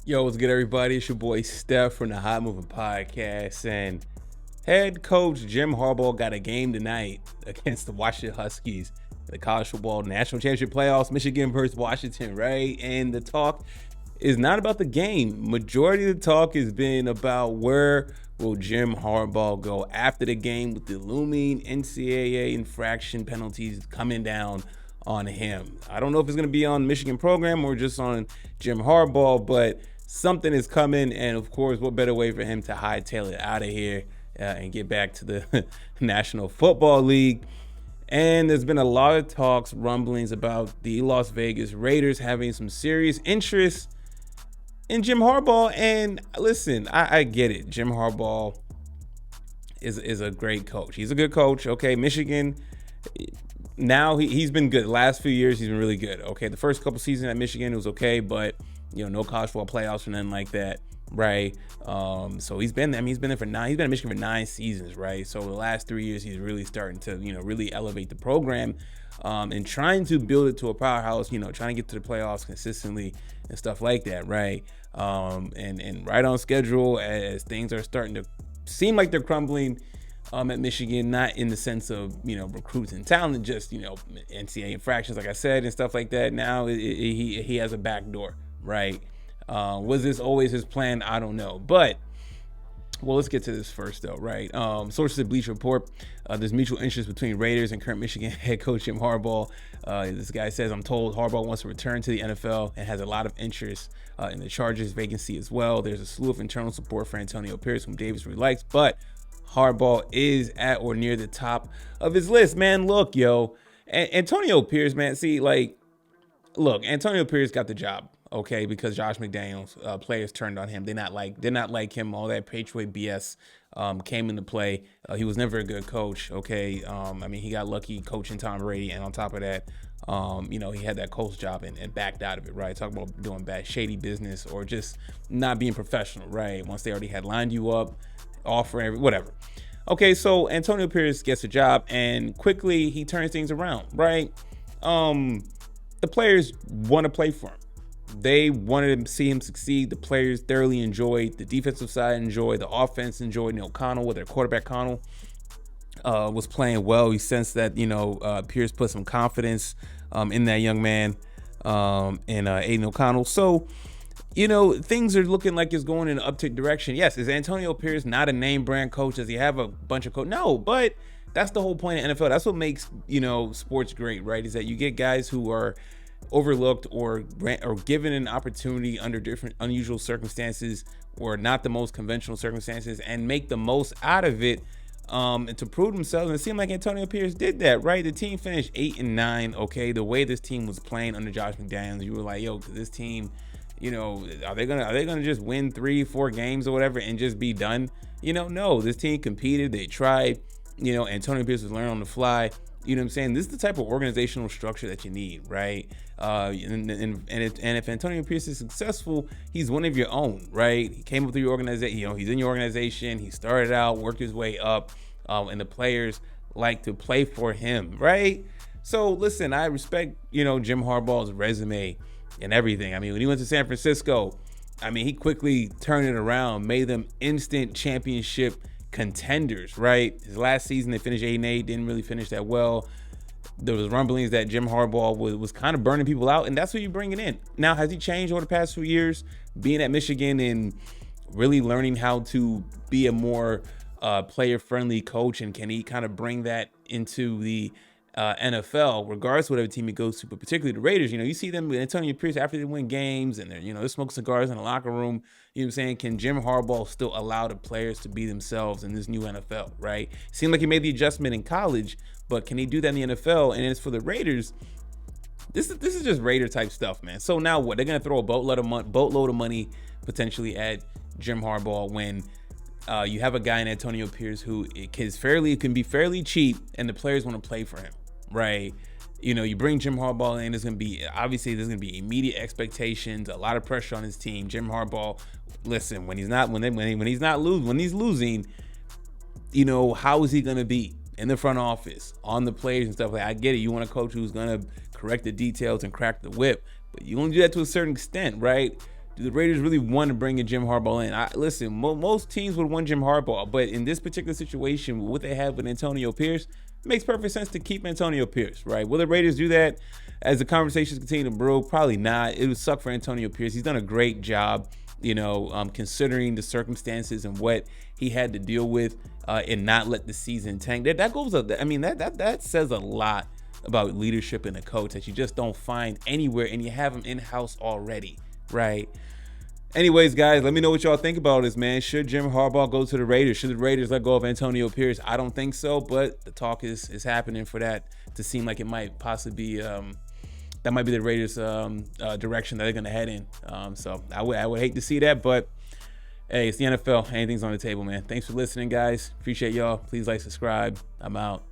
Yo, what's good, everybody? It's your boy Steph from the Hot Moving Podcast. And head coach Jim Harbaugh got a game tonight against the Washington Huskies, the college football national championship playoffs, Michigan versus Washington, right? And the talk is not about the game. Majority of the talk has been about where will Jim Harbaugh go after the game with the looming NCAA infraction penalties coming down on him. I don't know if it's going to be on Michigan program or just on Jim Harbaugh, but something is coming. And of course, what better way for him to hightail it out of here and get back to the National Football League. And there's been a lot of talks, rumblings about the Las Vegas Raiders having some serious interest in Jim Harbaugh. And listen, I get it. Jim Harbaugh is a great coach. He's a good coach. Okay, Michigan, now he's been good. The last few years, he's been really good. Okay, the first couple seasons at Michigan, it was okay, but no college football playoffs or nothing like that, right? So he's been at Michigan for 9 seasons, right? So the last 3 years, he's really starting to, really elevate the program, and trying to build it to a powerhouse, trying to get to the playoffs consistently and stuff like that, right? And right on schedule as things are starting to seem like they're crumbling at Michigan, not in the sense of, recruits and talent, just, NCAA infractions, like I said, and stuff like that. Now he has a back door, right? Was this always his plan? I don't know. But, well, let's get to this first, though, right? Sources at Bleacher Report, there's mutual interest between Raiders and current Michigan head coach Jim Harbaugh. This guy says, I'm told Harbaugh wants to return to the NFL and has a lot of interest in the Chargers vacancy as well. There's a slew of internal support for Antonio Pierce, whom Davis really likes, but Harbaugh is at or near the top of his list, man. Look, Antonio Pierce, man. See, Antonio Pierce got the job, okay, because Josh McDaniels players turned on him. They're not like him. All that Patriot BS came into play. He was never a good coach, okay. He got lucky coaching Tom Brady, and on top of that, he had that coach job and backed out of it, right? Talk about doing bad, shady business or just not being professional, right? Once they already had lined you up, offering whatever. Okay, so Antonio Pierce gets a job and quickly he turns things around, right? The players want to play for him. They wanted to see him succeed. The players thoroughly enjoyed the defensive side, enjoyed the offense, enjoyed Neil Connell, with their quarterback Connell was playing well. He sensed that Pierce put some confidence in that young man, and Aiden O'Connell. So things are looking like it's going in an uptick direction. Yes, is Antonio Pierce not a name brand coach? Does he have a bunch of coaches? No, but that's the whole point of NFL. That's what makes, sports great, right? Is that you get guys who are overlooked or given an opportunity under different unusual circumstances or not the most conventional circumstances and make the most out of it, and to prove themselves. And it seemed like Antonio Pierce did that, right? The team finished 8-9. Okay, the way this team was playing under Josh McDaniels, you were like, yo, this team, are they gonna just win 3-4 games or whatever and just be done? No, this team competed, they tried. Antonio Pierce was learning on the fly. You know what I'm saying? This is the type of organizational structure that you need, right? And if Antonio Pierce is successful, he's one of your own, right? He came up through your organization. He's in your organization. He started out, worked his way up, and the players like to play for him, right? So listen, I respect Jim Harbaugh's resume and everything. When he went to San Francisco, he quickly turned it around, made them instant championship contenders, right? His last season, they finished 8-8, didn't really finish that well. There was rumblings that Jim Harbaugh was kind of burning people out, and that's what you're bringing in. Now, has he changed over the past few years, being at Michigan and really learning how to be a more player-friendly coach, and can he kind of bring that into the NFL, regardless of whatever team he goes to, but particularly the Raiders? You see them with Antonio Pierce after they win games and they're smoking cigars in the locker room. You know what I'm saying? Can Jim Harbaugh still allow the players to be themselves in this new NFL, right? Seemed like he made the adjustment in college, but can he do that in the NFL? And as for the Raiders, this is just Raider type stuff, man. So now what? They're gonna throw a boatload of money potentially at Jim Harbaugh when you have a guy in Antonio Pierce who can be fairly cheap, and the players want to play for him, right? You bring Jim Harbaugh in, there's going to be immediate expectations, a lot of pressure on his team. Jim Harbaugh, listen, when he's losing, how is he going to be in the front office, on the players and stuff like that? I get it. You want a coach who's going to correct the details and crack the whip, but you only do that to a certain extent, right? Do the Raiders really want to bring in Jim Harbaugh in? Listen, most teams would want Jim Harbaugh, but in this particular situation, what they have with Antonio Pierce, it makes perfect sense to keep Antonio Pierce, right? Will the Raiders do that as the conversations continue to brew? Probably not. It would suck for Antonio Pierce. He's done a great job, considering the circumstances and what he had to deal with, and not let the season tank. That goes up. I mean, that says a lot about leadership in a coach that you just don't find anywhere, and you have him in-house already, right? Anyways, guys, let me know what y'all think about this, man. Should Jim Harbaugh go to the Raiders? Should the Raiders let go of Antonio Pierce? I don't think so, but the talk is happening for that to seem like it might possibly be that might be the Raiders' direction that they're going to head in. So I would hate to see that, but hey, it's the NFL. Anything's on the table, man. Thanks for listening, guys. Appreciate y'all. Please like, subscribe. I'm out.